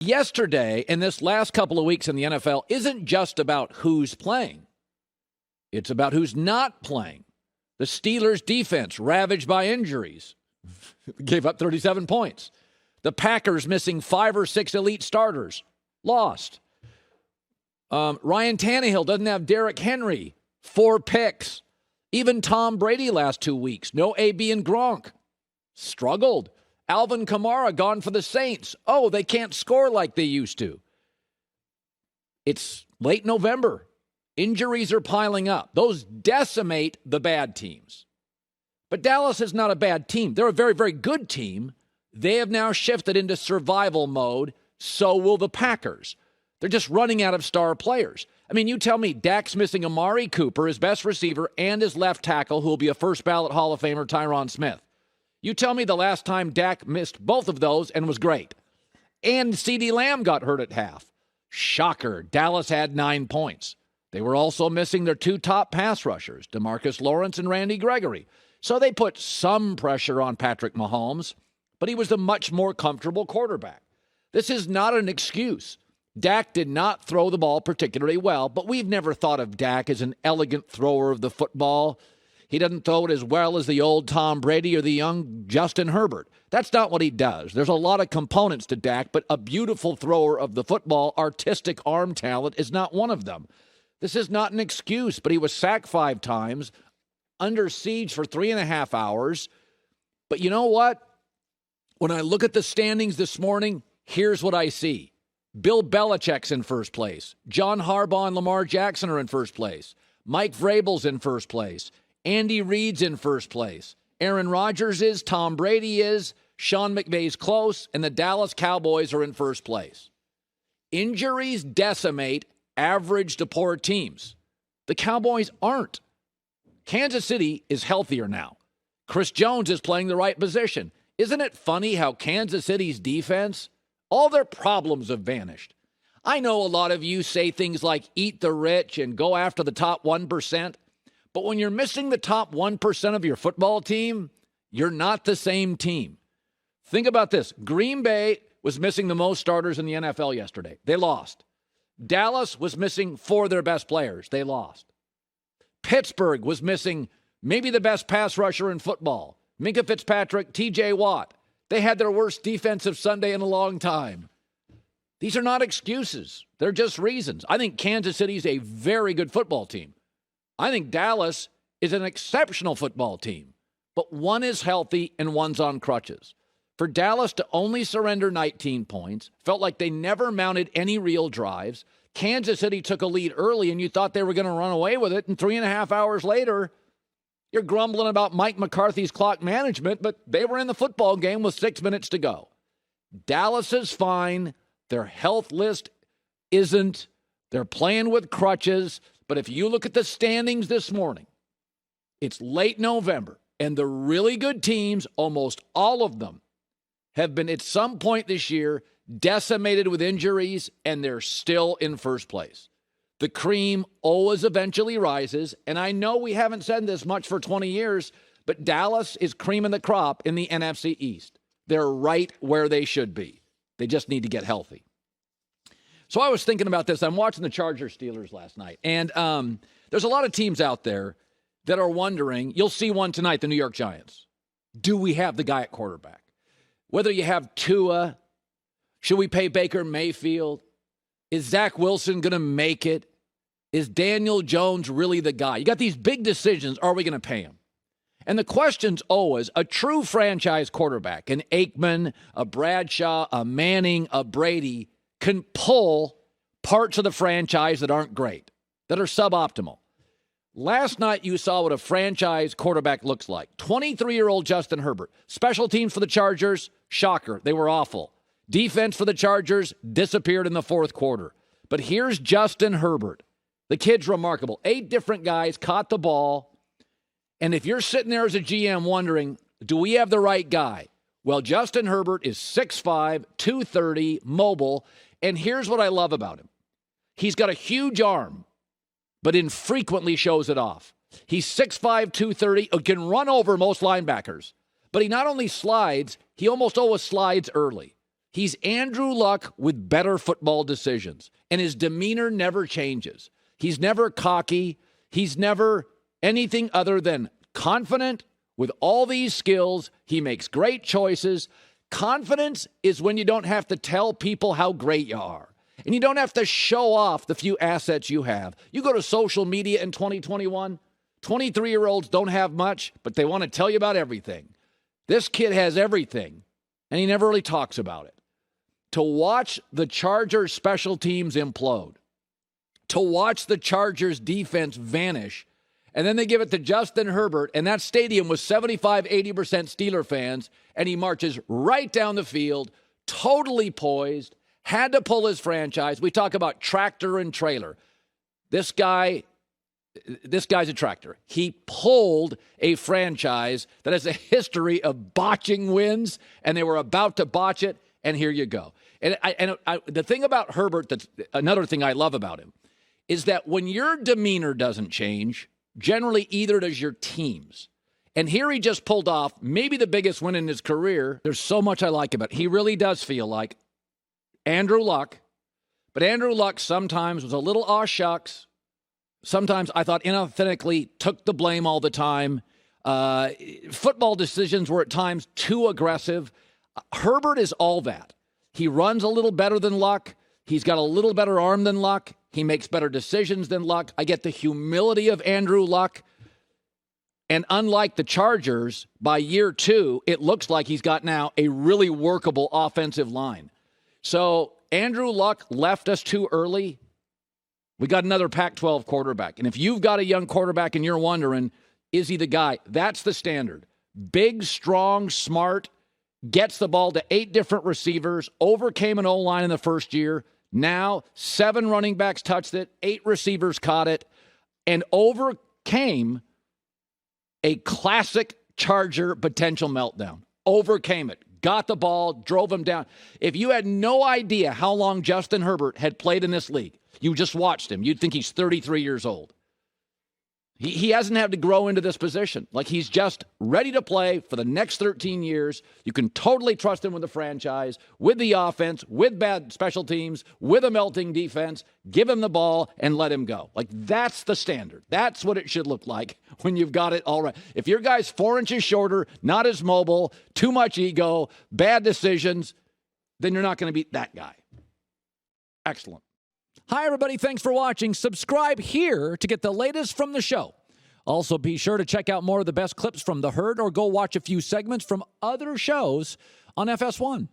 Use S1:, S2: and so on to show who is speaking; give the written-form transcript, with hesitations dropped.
S1: Yesterday and this last couple of weeks in the NFL isn't just about who's playing. It's about who's not playing. The Steelers' defense ravaged by injuries gave up 37 points. The Packers missing 5 or 6 elite starters lost. Ryan Tannehill doesn't have Derrick Henry, 4 picks. Even Tom Brady last 2 weeks, no AB and Gronk, struggled. Alvin Kamara gone for the Saints. Oh, they can't score like they used to. It's late November. Injuries are piling up. Those decimate the bad teams. But Dallas is not a bad team. They're a very, very good team. They have now shifted into survival mode. So will the Packers. They're just running out of star players. I mean, you tell me Dak's missing Amari Cooper, his best receiver, and his left tackle, who will be a first-ballot Hall of Famer, Tyron Smith. You tell me the last time Dak missed both of those and was great. And CeeDee Lamb got hurt at half. Shocker, Dallas had 9 points. They were also missing their 2 top pass rushers, DeMarcus Lawrence and Randy Gregory. So they put some pressure on Patrick Mahomes, but he was the much more comfortable quarterback. This is not an excuse. Dak did not throw the ball particularly well, but we've never thought of Dak as an elegant thrower of the football. He doesn't throw it as well as the old Tom Brady or the young Justin Herbert. That's not what he does. There's a lot of components to Dak, but a beautiful thrower of the football, artistic arm talent is not one of them. This is not an excuse, but he was sacked 5 times, under siege for 3.5 hours. But you know what? When I look at the standings this morning, here's what I see. Bill Belichick's in first place. John Harbaugh and Lamar Jackson are in first place. Mike Vrabel's in first place. Andy Reid's in first place. Aaron Rodgers is. Tom Brady is. Sean McVay's close. And the Dallas Cowboys are in first place. Injuries decimate average to poor teams. The Cowboys aren't. Kansas City is healthier now. Chris Jones is playing the right position. Isn't it funny how Kansas City's defense, all their problems have vanished? I know a lot of you say things like eat the rich and go after the top 1%, but when you're missing the top 1% of your football team, you're not the same team. Think about this. Green Bay was missing the most starters in the NFL yesterday. They lost. Dallas was missing 4 of their best players. They lost. Pittsburgh was missing maybe the best pass rusher in football. Minkah Fitzpatrick, TJ Watt. They had their worst defensive Sunday in a long time. These are not excuses. They're just reasons. I think Kansas City is a very good football team. I think Dallas is an exceptional football team. But one is healthy and one's on crutches. For Dallas to only surrender 19 points, felt like they never mounted any real drives. Kansas City took a lead early and you thought they were going to run away with it. And 3.5 hours later, you're grumbling about Mike McCarthy's clock management, but they were in the football game with 6 minutes to go. Dallas is fine. Their health list isn't. They're playing with crutches. But if you look at the standings this morning, it's late November, and the really good teams, almost all of them, have been at some point this year decimated with injuries, and they're still in first place. The cream always eventually rises, and I know we haven't said this much for 20 years, but Dallas is cream of the crop in the NFC East. They're right where they should be. They just need to get healthy. So I was thinking about this. I'm watching the Chargers-Steelers last night, and there's a lot of teams out there that are wondering, you'll see one tonight, the New York Giants. Do we have the guy at quarterback? Whether you have Tua, should we pay Baker Mayfield? Is Zach Wilson going to make it? Is Daniel Jones really the guy? You got these big decisions. Are we going to pay him? And the question's always, a true franchise quarterback, an Aikman, a Bradshaw, a Manning, a Brady, can pull parts of the franchise that aren't great, that are suboptimal. Last night, you saw what a franchise quarterback looks like. 23-year-old Justin Herbert. Special teams for the Chargers, shocker, they were awful. Defense for the Chargers disappeared in the fourth quarter. But here's Justin Herbert. The kid's remarkable. 8 different guys caught the ball. And if you're sitting there as a GM wondering, do we have the right guy? Well, Justin Herbert is 6'5", 230, mobile. And here's what I love about him. He's got a huge arm, but infrequently shows it off. He's 6'5", 230, can run over most linebackers. But he not only slides, he almost always slides early. He's Andrew Luck with better football decisions, and his demeanor never changes. He's never cocky. He's never anything other than confident with all these skills. He makes great choices. Confidence is when you don't have to tell people how great you are, and you don't have to show off the few assets you have. You go to social media in 2021, 23-year-olds don't have much, but they want to tell you about everything. This kid has everything, and he never really talks about it. To watch the Chargers special teams implode, to watch the Chargers defense vanish, and then they give it to Justin Herbert, and that stadium was 75, 80% Steeler fans, and he marches right down the field, totally poised, had to pull his franchise. We talk about tractor and trailer. This guy's a tractor. He pulled a franchise that has a history of botching wins, and they were about to botch it, and here you go. And the thing about Herbert, that's another thing I love about him, is that when your demeanor doesn't change, generally either does your team's. And here he just pulled off maybe the biggest win in his career. There's so much I like about it. He really does feel like Andrew Luck, but Andrew Luck sometimes was a little aw shucks. Sometimes I thought inauthentically took the blame all the time. Football decisions were at times too aggressive. Herbert is all that. He runs a little better than Luck. He's got a little better arm than Luck. He makes better decisions than Luck. I get the humility of Andrew Luck. And unlike the Chargers, by year 2, it looks like he's got now a really workable offensive line. So Andrew Luck left us too early. We got another Pac-12 quarterback. And if you've got a young quarterback and you're wondering, is he the guy? That's the standard. Big, strong, smart, gets the ball to 8 different receivers, overcame an O-line in the first year. Now 7 running backs touched it, 8 receivers caught it, and overcame a classic Charger potential meltdown. Overcame it. Got the ball, drove him down. If you had no idea how long Justin Herbert had played in this league, you just watched him, you'd think he's 33 years old. He hasn't had to grow into this position. Like, he's just ready to play for the next 13 years. You can totally trust him with the franchise, with the offense, with bad special teams, with a melting defense. Give him the ball and let him go. Like, that's the standard. That's what it should look like when you've got it all right. If your guy's 4 inches shorter, not as mobile, too much ego, bad decisions, then you're not going to beat that guy. Excellent. Hi, everybody. Thanks for watching. Subscribe here to get the latest from the show. Also, be sure to check out more of the best clips from The Herd or go watch a few segments from other shows on FS1.